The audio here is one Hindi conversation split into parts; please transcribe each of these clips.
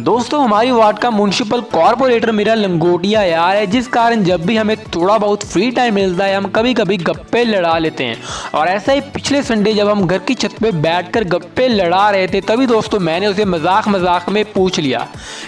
दोस्तों हमारी वार्ड का म्युनिसिपल कॉर्पोरेटर मेरा लंगोटिया यार है, जिस कारण जब भी हमें थोड़ा बहुत फ्री टाइम मिलता है हम कभी कभी गप्पे लड़ा लेते हैं। और ऐसा ही पिछले संडे जब हम घर की छत पे बैठकर गप्पे लड़ा रहे थे तभी दोस्तों मैंने उसे मजाक मजाक में पूछ लिया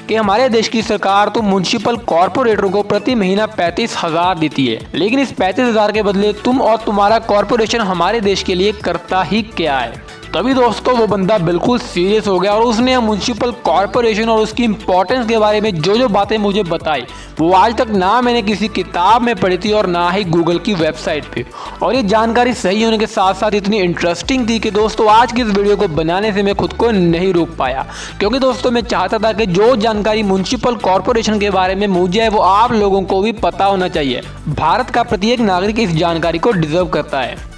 कि हमारे देश की सरकार तो म्युनिसिपल कॉर्पोरेटर को प्रति महीना 35,000 देती है, लेकिन इस 35,000 के बदले तुम और तुम्हारा कॉर्पोरेशन हमारे देश के लिए करता ही क्या है। तभी दोस्तों वो बंदा बिल्कुल सीरियस हो गया और उसने म्युनिसिपल कॉर्पोरेशन और उसकी इंपॉर्टेंस के बारे में जो बातें मुझे बताई वो आज तक ना मैंने किसी किताब में पढ़ी थी और ना ही गूगल की वेबसाइट पे। और ये जानकारी सही होने के साथ साथ इतनी इंटरेस्टिंग थी कि दोस्तों आज की इस वीडियो को बनाने से मैं खुद को नहीं रोक पाया, क्योंकि दोस्तों मैं चाहता था कि जो जानकारी म्युनिसिपल कॉर्पोरेशन के बारे में मुझे है वो आप लोगों को भी पता होना चाहिए। भारत का प्रत्येक नागरिक इस जानकारी को डिजर्व करता है।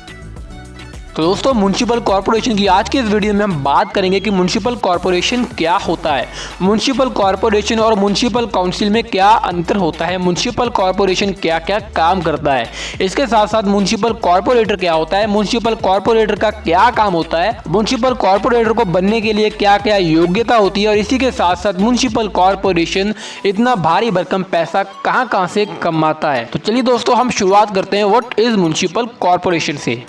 तो दोस्तों म्युनिसिपल कॉर्पोरेशन की आज की इस वीडियो में हम बात करेंगे कि म्युनिसिपल कॉर्पोरेशन क्या होता है, म्युनिसिपल कॉर्पोरेशन और म्युनिसिपल काउंसिल में क्या अंतर होता है, म्युनिसिपल कॉर्पोरेशन क्या क्या काम करता है, इसके साथ साथ म्युनिसिपल कॉर्पोरेटर क्या होता है, म्युनिसिपल कॉर्पोरेटर का क्या काम होता है, म्युनिसिपल कॉर्पोरेटर को बनने के लिए क्या क्या योग्यता होती है और इसी के साथ साथ म्युनिसिपल कॉर्पोरेशन इतना भारी भरकम पैसा कहाँ से कमाता है। तो चलिए दोस्तों हम शुरुआत करते हैं व्हाट इज म्युनिसिपल कॉर्पोरेशन से।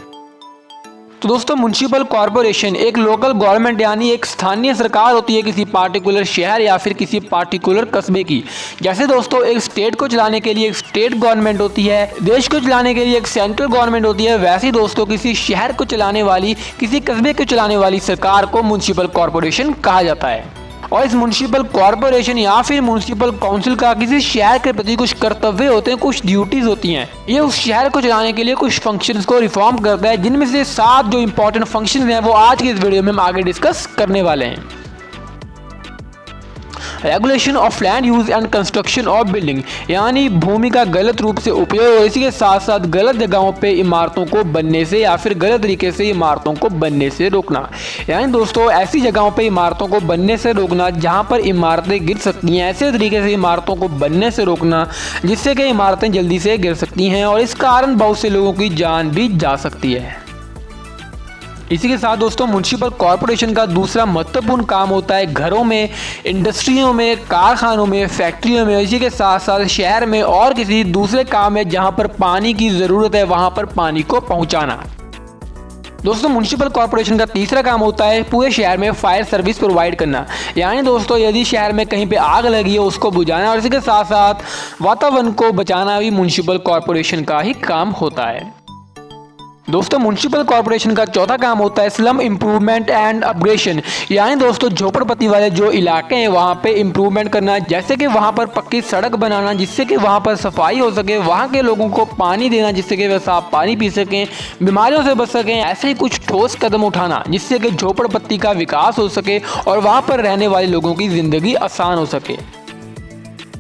तो दोस्तों म्युनिसिपल कॉर्पोरेशन एक लोकल गवर्नमेंट यानी एक स्थानीय सरकार होती है किसी पार्टिकुलर शहर या फिर किसी पार्टिकुलर कस्बे की। जैसे दोस्तों एक स्टेट को चलाने के लिए एक स्टेट गवर्नमेंट होती है, देश को चलाने के लिए एक सेंट्रल गवर्नमेंट होती है, वैसे ही दोस्तों किसी शहर को चलाने वाली, किसी कस्बे को चलाने वाली सरकार को म्युनिसिपल कॉर्पोरेशन कहा जाता है। और इस म्युनिसिपल कॉर्पोरेशन या फिर म्युनिसिपल काउंसिल का किसी शहर के प्रति कुछ कर्तव्य होते हैं, कुछ ड्यूटीज होती हैं। ये उस शहर को चलाने के लिए कुछ फंक्शंस को रिफॉर्म करता है, जिनमें से 7 जो इंपॉर्टेंट फंक्शंस हैं वो आज की इस वीडियो में हम आगे डिस्कस करने वाले हैं। Regulation of land use and construction of building, यानी भूमि का गलत रूप से उपयोग और इसी के साथ साथ गलत जगहों पे इमारतों को बनने से या फिर गलत तरीके से इमारतों को बनने से रोकना। यानी दोस्तों ऐसी जगहों पे इमारतों को बनने से रोकना जहां पर इमारतें गिर सकती हैं, ऐसे तरीके से इमारतों को बनने से रोकना जिससे कि इमारतें जल्दी से गिर सकती हैं और इस कारण बहुत से लोगों की जान भी जा सकती है। इसी के साथ दोस्तों म्युनिसिपल कॉर्पोरेशन का दूसरा महत्वपूर्ण काम होता है घरों में, इंडस्ट्रियों में, कारखानों में, फैक्ट्रियों में, इसी के साथ साथ शहर में और किसी दूसरे काम में जहां पर पानी की ज़रूरत है वहां पर पानी को पहुंचाना। दोस्तों म्युनिसिपल कॉर्पोरेशन का तीसरा काम होता है पूरे शहर में फायर सर्विस प्रोवाइड करना। यानी दोस्तों यदि शहर में कहीं पे आग लगी है उसको बुझाना और इसी के साथ साथ वातावरण को बचाना भी म्युनिसिपल कॉर्पोरेशन का ही काम होता है। दोस्तों म्युनिसिपल कॉर्पोरेशन का चौथा काम होता है स्लम इम्प्रूवमेंट एंड अपग्रेडेशन, यानी दोस्तों झोपड़पट्टी वाले जो इलाके हैं वहाँ पे इम्प्रूवमेंट करना, जैसे कि वहाँ पर पक्की सड़क बनाना जिससे कि वहाँ पर सफाई हो सके, वहाँ के लोगों को पानी देना जिससे कि वे साफ पानी पी सकें, बीमारियों से बच सकें, ऐसे ही कुछ ठोस कदम उठाना जिससे कि झोपड़पट्टी का विकास हो सके और वहाँ पर रहने वाले लोगों की ज़िंदगी आसान हो सके।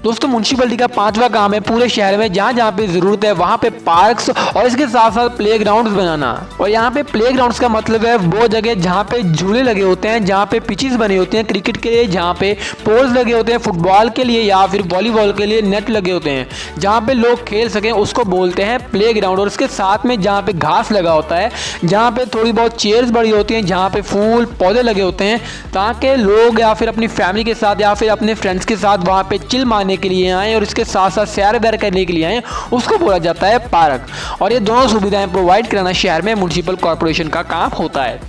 दोस्तों म्युनिसिपलिटी का पांचवा काम है पूरे शहर में जहाँ जहाँ पे ज़रूरत है वहाँ पे पार्क्स और इसके साथ साथ प्लेग्राउंड्स बनाना। और यहाँ पे प्लेग्राउंड्स का मतलब है वो जगह जहाँ पे झूले लगे होते हैं, जहाँ पे पिचेस बने होते हैं क्रिकेट के लिए, जहाँ पे पोल्स लगे होते हैं फुटबॉल के लिए या फिर वॉलीबॉल के लिए नेट लगे होते हैं, जहाँ पे लोग खेल सकें उसको बोलते हैं प्लेग्राउंड। और इसके साथ में जहाँ पे घास लगा होता है, जहाँ पे थोड़ी बहुत चेयर्स बड़ी होती हैं, जहाँ पे फूल पौधे लगे होते हैं ताकि लोग या फिर अपनी फैमिली के साथ या फिर अपने फ्रेंड्स के साथ वहाँ पे चिल मारने के लिए आए और इसके साथ साथ सैर वैर करने के लिए आए, उसको बोला जाता है पार्क। और ये दोनों सुविधाएं प्रोवाइड कराना शहर में म्युनिसिपल कॉर्पोरेशन का काम होता है।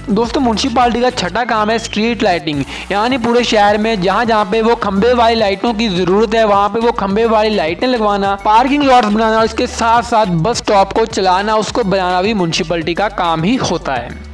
दोस्तों म्युनिसिपालिटी का छठा काम है स्ट्रीट लाइटिंग, यानी पूरे शहर में जहाँ जहाँ पे वो खंबे वाली लाइटों की जरूरत है वहाँ पे वो खंबे वाली लाइटें लगवाना, पार्किंग लॉट्स बनाना और इसके साथ साथ बस स्टॉप को चलाना, उसको बनाना भी म्युनिसिपालिटी का काम ही होता है।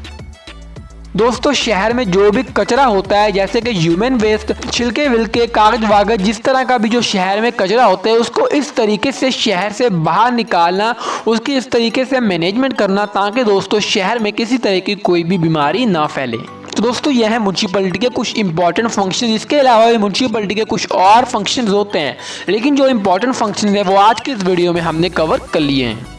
दोस्तों शहर में जो भी कचरा होता है जैसे कि ह्यूमन वेस्ट, छिलके विलके, कागज वागज, जिस तरह का भी जो शहर में कचरा होता है उसको इस तरीके से शहर से बाहर निकालना, उसकी इस तरीके से मैनेजमेंट करना ताकि दोस्तों शहर में किसी तरह की कोई भी बीमारी ना फैले। तो दोस्तों यह है म्युनिसिपलिटी के कुछ इंपॉर्टेंट फंक्शन। इसके अलावा म्युनिसिपलिटी के कुछ और फंक्शन होते हैं, लेकिन जो इंपॉर्टेंट फंक्शन है वो आज की इस वीडियो में हमने कवर कर लिए हैं।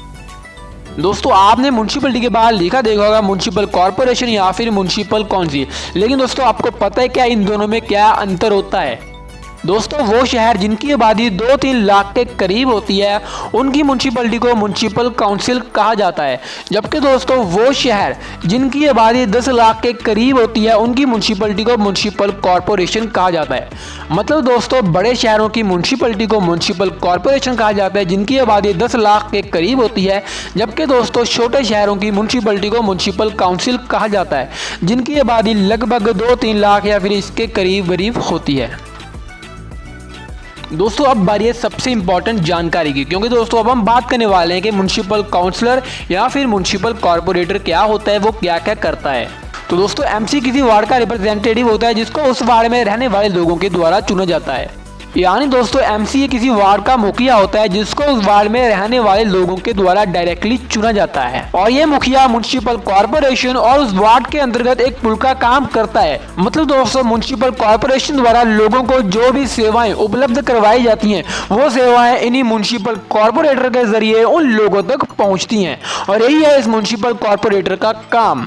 दोस्तों आपने म्युनिसिपलिटी के बाहर लिखा देखा होगा म्युनिसिपल कॉर्पोरेशन या फिर म्युनिसिपल काउंसिल, लेकिन दोस्तों आपको पता है क्या इन दोनों में क्या अंतर होता है? दोस्तों वो शहर जिनकी आबादी 2-3 लाख के करीब होती है उनकी म्यूनसिपलिटी को म्यूनसिपल काउंसिल कहा जाता है, जबकि दोस्तों वो शहर जिनकी आबादी 10 लाख के करीब होती है उनकी म्यूनसिपलिटी को म्यूनसिपल कॉरपोरेशन कहा जाता है। मतलब दोस्तों बड़े शहरों की म्यूनसिपलिटी को म्यूनसिपल कॉरपोरेशन कहा जाता है जिनकी आबादी 10 लाख के करीब होती है, जबकि दोस्तों छोटे शहरों की म्यूनसिपलिटी को म्यूनसिपल काउंसिल कहा जाता है जिनकी आबादी लगभग 2-3 लाख या फिर इसके करीब होती है। दोस्तों अब बारी है सबसे इंपॉर्टेंट जानकारी की, क्योंकि दोस्तों अब हम बात करने वाले हैं कि म्युनिसिपल काउंसलर या फिर म्युनिसिपल कॉर्पोरेटर क्या होता है, वो क्या क्या करता है। तो दोस्तों एमसी किसी वार्ड का रिप्रेजेंटेटिव होता है जिसको उस वार्ड में रहने वाले लोगों के द्वारा चुना जाता है। यानी दोस्तों एमसी किसी वार्ड का मुखिया होता है जिसको उस वार्ड में रहने वाले लोगों के द्वारा डायरेक्टली चुना जाता है, और ये मुखिया म्युनिसिपल कॉर्पोरेशन और उस वार्ड के अंतर्गत एक पुल का काम करता है। मतलब दोस्तों म्युनिसिपल कॉर्पोरेशन द्वारा लोगों को जो भी सेवाएं उपलब्ध करवाई जाती हैं वो सेवाएं इन्हीं म्युनिसिपल कॉर्पोरेटर के जरिए उन लोगों तक पहुंचती हैं, और यही है इस म्युनिसिपल कॉर्पोरेटर का काम।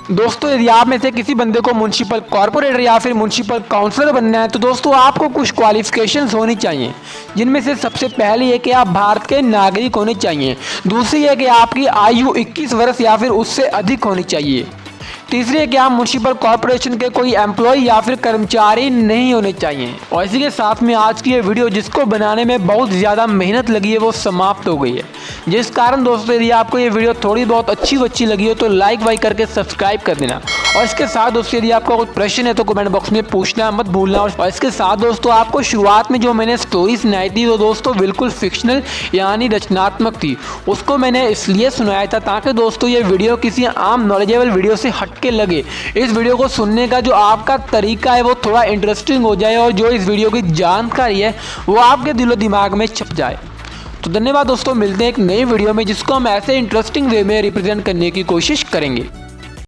दोस्तों यदि आप में से किसी बंदे को म्युनिसिपल कॉर्पोरेटर या फिर म्युनिसिपल काउंसलर बनना है तो दोस्तों आपको कुछ क्वालिफिकेशंस होनी चाहिए, जिनमें से सबसे पहले है कि आप भारत के नागरिक होने चाहिए, दूसरी है कि आपकी आयु 21 वर्ष या फिर उससे अधिक होनी चाहिए, तीसरी है कि आप म्युनिसिपल कॉर्पोरेशन के कोई एम्प्लॉय या फिर कर्मचारी नहीं होने चाहिए। और इसी के साथ में आज की ये वीडियो जिसको बनाने में बहुत ज़्यादा मेहनत लगी है वो समाप्त हो गई है, जिस कारण दोस्तों यदि आपको ये वीडियो थोड़ी बहुत अच्छी लगी हो तो लाइक वाइक करके सब्सक्राइब कर देना। और इसके साथ दोस्तों यदि आपका कोई प्रश्न है तो कमेंट बॉक्स में पूछना मत भूलना। और इसके साथ दोस्तों आपको शुरुआत में जो मैंने स्टोरी सुनाई थी वो दोस्तों बिल्कुल फिक्शनल यानी रचनात्मक थी, उसको मैंने इसलिए सुनाया था ताकि दोस्तों ये वीडियो किसी आम नॉलेजेबल वीडियो से हट के लगे। इस वीडियो को सुनने का जो आपका तरीका है वो थोड़ा इंटरेस्टिंग हो जाए और जो इस वीडियो की जानकारी है वो आपके दिलो दिमाग में छप जाए। तो धन्यवाद दोस्तों, मिलते हैं एक नई वीडियो में जिसको हम ऐसे इंटरेस्टिंग वे में रिप्रेजेंट करने की कोशिश करेंगे।